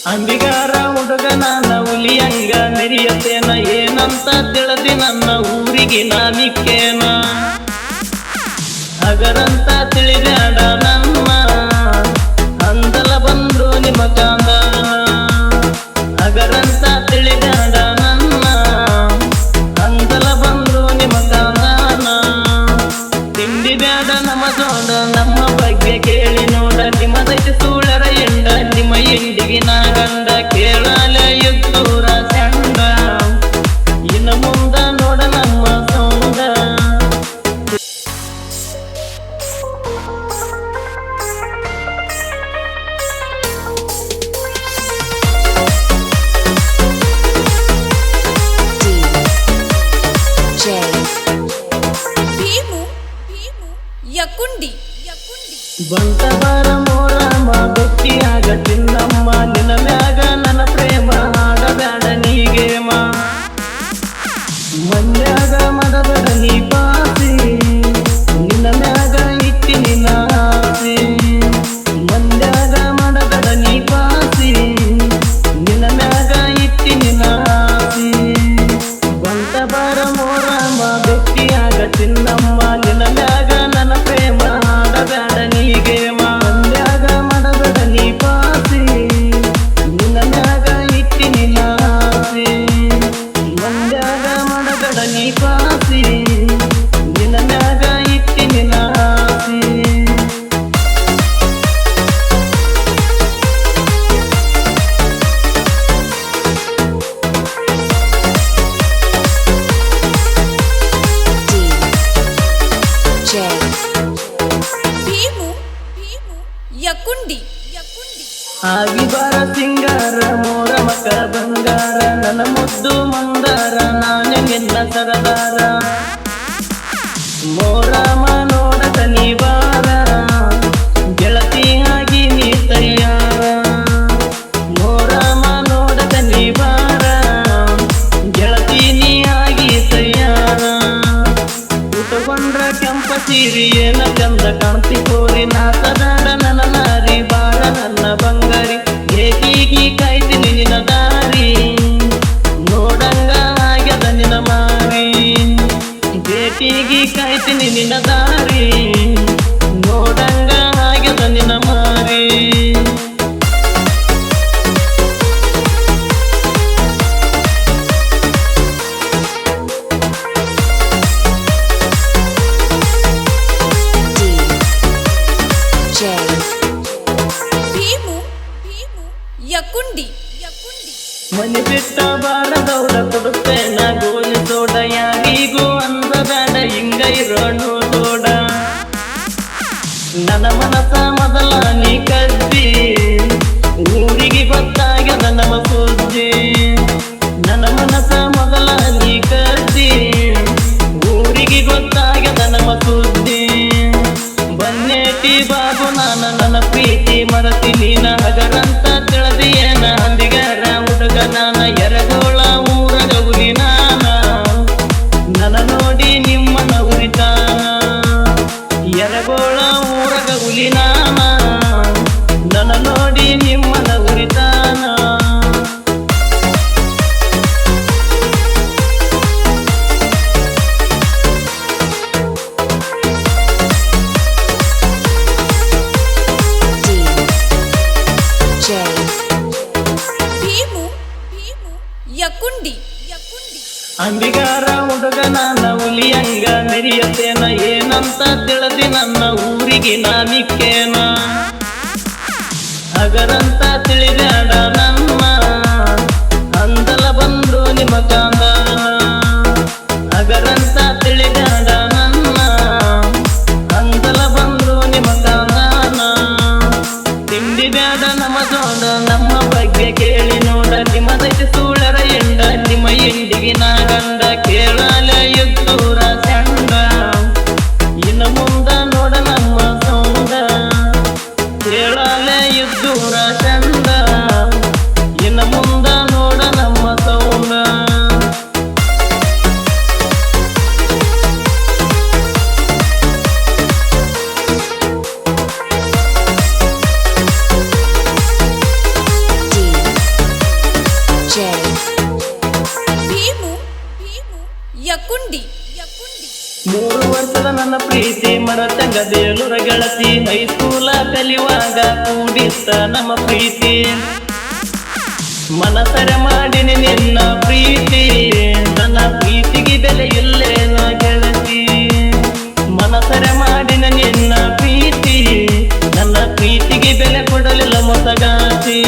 ಅಂಬಿಗಾರ ಹುಡುಗ ನಾನ ಹುಲಿಯಂಗ ಮೆರಿಯತೇನ ಏನಂತ ತಿಳಿದಿ ನನ್ನ ಊರಿಗೆ ನಾನಿಕ್ಕೇನ ಅಗರಂತ ತಿಳಿದಾಡ ನಮ್ಮ ಅಂದಲ ಬಂದು ನಿಮ್ಮ ಕಾಂದ ಅಗರಂತ ತಿಳಿದಾಡ ನನ್ನ ಅಂದಲ ಬಂದು ನಿಮ್ಮ ಕಾಂದಾನ ತಿಂಡಿ ಬ್ಯಾಡ ನಮ್ಮ ಜೋಡ ನಮ್ಮ ಬಗ್ಗೆ ಕೇಳಿ ನೋಡ ನಿಮ್ಮದೈತಿ ಸೂಳರ ಎಂಡ ನಿಮ್ಮ ಎಂಡಿಗೆ ನಾ ಗಂಡ ಕೇಳಲ ಯುದ್ದೂರ ಚಂಡ ಇನ್ನು ಮುಂದ ನೋಡ ನಮ್ಮ ಸೌಂಡ ಯಕುಂಡಿ ಬಂತವರ ಮೋರಮ್ಮ ಗಟ್ಟಿಯಾಗ ತಿನ್ನಮ್ಮ ನಿನ್ನ ಮ್ಯಾಗ ನನ್ನ ಪ್ರೇಮ ಹಾಡಬೇಡ ನೀಗೇಮ ಮಂಡ್ಯಾಗ ಮಡಬೇಡ ನೀ ಪಾಸಿ ನಿನ್ನ ಮ್ಯಾಗ ಇಟ್ಟಿ ನಿನ್ನ ಆಸೆ ಮಂಡ್ಯಾಗ ಮಡಬೇಡ ನೀ ಪಾಸಿ ನಿನ್ನ ಮ್ಯಾಗ ಇಟ್ಟಿ ನಿನ್ನ ಆಸೆ ಬಂತವರ ಮೋರಮ್ಮ ಗಟ್ಟಿಯಾಗ ತಿನ್ನಮ್ಮ ನಿನ್ನ ಮ್ಯಾಗ ನನ್ನ ಪ್ರೇಮ ಹಾಡಬೇಡ ನೀಗೆ ಮಂಡ್ಯಾಗ ಮಾಡಬೇಡ ನೀ ಪಾಸಿ ನಿನ್ನ ಮ್ಯಾಗ ಇಟ್ಟಿ ನಿನ್ನ ಆಸೆ ಮಂಡ್ಯಾಗ ಮಾಡಬೇಡ ನೀ ಪಾಸಿ ನಿನ್ನ ಮ್ಯಾಗ ಇಟ್ಟಿ ನಿನ್ನ ಆಸೆ ಯಕುಂಡಿ ಆಗಿ ಬಾರ ಸಿಂಗಾರ ಮೋರ ಮಕ ಬಂಗಾರ ನನ್ನ ಮುದ್ದು ಮಂದಾರ ನಾನೇ ನಿನ್ನ ಸರದಾರ ಮೋರಾಮ ನೋಡಕ ನೀ ಬಾರ ಗೆಳತಿ ಆಗಿ ನೀ ತಯ್ಯಾರ ಮೋರಾಮ ನೋಡಕ ನೀ ಬಾರ ಗೆಳತಿ ನೀ ಆಗಿ ತಯ್ಯಾರ ಉಟ್ಕೊಂಡ್ರ ಕೆಂಪ ಸೀರಿ ಏನ ಚಂದ ಕಾಣ್ತಿ ಕೋರಿ ನಾತದಾಡ ನನ್ನ ನಾರಿ ಬಾರ ನನ್ನ ಬಂಗಾರಿ ಏಕೀಗಿ ಕಾಯ್ತೀನಿ ನಿನ್ನ ದಾರಿ ನೋಡಂಗ ಆಗ್ಯದ ನಿನ್ನ ಮಾರಿ ಭೇಟಿಗಿ ಕಾಯ್ತೀನಿ ನಿನ್ನ ದಾರಿ ನೋಡಂಗ ಆಗ್ಯದ ನಿನ್ನ ಮಾರಿ ಯಕುಂಡಿ ಮನೆ ಬಿಟ್ಟ ಬಾರದವ್ರ ಕೊಡುತ್ತೇನ ಗೋಲಿ ತೋಡ ಯಾರಿಗೂ ಅಂದಬೇಡ ಹಿಂಗ ಇರೋಣ ತೋಡ ನನ್ನ ಮನಸ ಮೊದಲ ನೀ ಕದ್ದಿ ಊರಿಗೆ ಗೊತ್ತಾಗ್ಯದ ನಮ್ಮ ಸುದ್ದಿ ನನ್ನ ಮನಸ ಮೊದಲ ನೀ ಕದ್ದಿ ಊರಿಗೆ ಗೊತ್ತಾಗ್ಯದ ನಮ್ಮ ಸುದ್ದಿ ಬನ್ನೇಟಿ ಬಾಬು ನನ್ನ ಪ್ರೀತಿ ಮರತಿ ನೀನ ಹಗರಂತ ತಿಳಿದಿ ಏನ ಅಂದಿಗಾರ ಹುಡುಗ ನಾನ ಎರಗೋಳ ಊರಗ ಹುಲಿ ನಾನ ನನ್ನ ನೋಡಿ ನಿಮ್ಮನ ಉರಿತಾನ ಎರಗೋಳ ಊರಗ ಹುಲಿ ನಾನ ನನ್ನ ನೋಡಿ ನಿಮ್ಮನ ಉರಿತಾನ ಯಕುಂಡಿ ಅಂಬಿಗಾರ ಹುಡುಗ ನಾನ ಹುಲಿಯಂಗ ಮೆರಿಯತೇನ ಏನಂತ ತಿಳಿದಿ ನನ್ನ ಊರಿಗೆ ನಾನಿಕ್ಕೇನ ಅಗರಂತ ತಿಳಿದಾಡ ನಮ್ಮ ಅಂದಲ ಬಂದು ನಿಮ್ಮ ಕಾಂದಾನ ಅಗರಂತ ತಿಳಿದಾಡ ನನ್ನ ಅಂದಲ ಬಂದು ನಿಮ್ಮ ಕಾಂದಾನ ತಿಂಡಿ ಬ್ಯಾಡ ನಮ್ಮ ಜೋಡ ನಮ್ಮ ಬಗ್ಗೆ ಕೇಳಿ ನೋಡ ನಿಮ್ಮದೈತಿ ಸೂಳರ ಎಂಡ ನಿಮ್ಮ ಎಂಡಿಗೆ ನಾ ಗಂಡ ಕೇಳಲ ಯುದ್ದೂರ ಚಂಡ ಇನ್ನು ಮುಂದ ನೋಡ ನಮ್ಮ ಸೌಂಡ ಕೇಳಲ ಯುದ್ದೂರ ಚಂಡ ಇನ್ನು ಮುಂದ ನೋಡ ನಮ್ಮ ಸೌಂಡ D ಯಕ್ಕುಂಡಿ ಯಕ್ಕುಂಡಿ 3 ವರ್ಷದ ನನ್ನ ಪ್ರೀತಿ ಮರತಂಗ ದೇಲೂರ ಗೆಳತಿ ಹೈಸ್ಕೂಲ ಕಲಿಯುವಾಗ ಕೂಡಿತ್ತ ನಮ್ಮ ಪ್ರೀತಿ ಮನಸರೆ ಮಾಡಿನಿ ನಿನ್ನ ಪ್ರೀತಿ ನನ್ನ ಪ್ರೀತಿಗೆ ಬೆಲೆ ಇಲ್ಲೇನ ಗೆಳತಿ ಮನಸರೆ ಮಾಡಿನ ನಿನ್ನ ಪ್ರೀತಿ ನನ್ನ ಪ್ರೀತಿಗೆ ಬೆಲೆ ಕೊಡಲಿಲ್ಲ ಮೊಸಗಾತಿ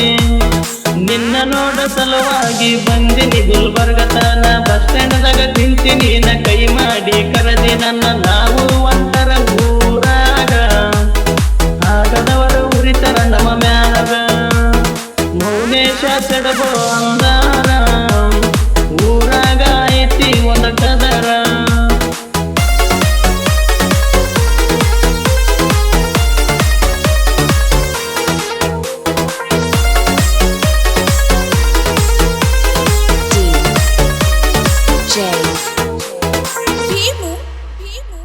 ನಿನ್ನ ನೋಡ ಸಲುವಾಗಿ ಬಂದಿನಿ ಗುಲ್ಬರ್ಗ ತನ ಬಸ್ ಸ್ಟ್ಯಾಂಡ್ದಾಗ ನಿಂತಿ ನೀನ ಕೈ ಮಾಡಿ ಕರೆದಿ ನನ್ನ ನಾವು ಒಂಥರ ಊರಾಗ ಆಗದವರು ಉರಿತರ ನಮ್ಮ ಮ್ಯಾಗ ಮೌನೇಶ ಚಡಬೋ ಅಂದಾರ ಊರಾಗ ಐತಿ ಒಂದ ಕದರ ಭೀಮು ಭೀಮು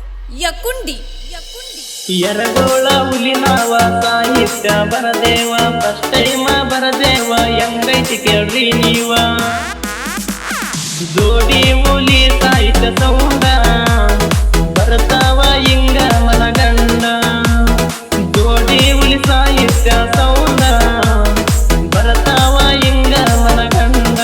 ಯಕ್ಕುಂಡಿ ಯಕ್ಕುಂಡಿ ಎರಗೋಳ ಹುಲಿನಾವ ಸಾಹಿತ್ಯ ಬರದೇವ ಫಸ್ಟ್ ಟೈಮ ಬರದೇವ ಹೆಂಗೈತಿ ಕೇಳ್ರಿ ನೀವ ಜೋಡಿ ಹುಲಿ ಸಾಹಿತ್ಯ ಸೌಂಡ ಬರ್ತಾವ ಹಿಂಗ ಮನಗಂಡ ಜೋಡಿ ಹುಲಿ ಸಾಹಿತ್ಯ ಸೌಂಡ ಬರ್ತಾವ ಹಿಂಗ ಮನಗಂಡ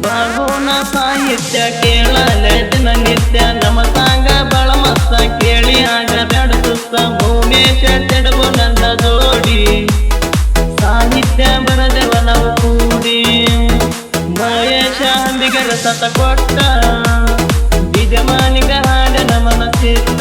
ಬಾಗೋನ ಸಾಹಿತ್ಯ ಕೇಳಲೆ ದಿನ ನಿತ್ಯ ನಮ್ಮ ಸಾಂಗ ಬಳ ಮಸ್ತ ಕೇಳಿ ಆಗ ಬ್ಯಾಡ ಸುಸ್ತ ಭೂಮೇಶ ತೆಡಗು ನನ್ನ ಜೋಡಿ ಸಾಹಿತ್ಯ ಬರದೆವ ನಾವು ಕೂಡಿ ಮಹೇಶ ಅಂಬಿಗರ ಸತ ಕೊಟ್ಟ ಬಿಜಮಾನಿಗ ಹಾಡನ ಮನಸ್ಸಿಟ್ಟ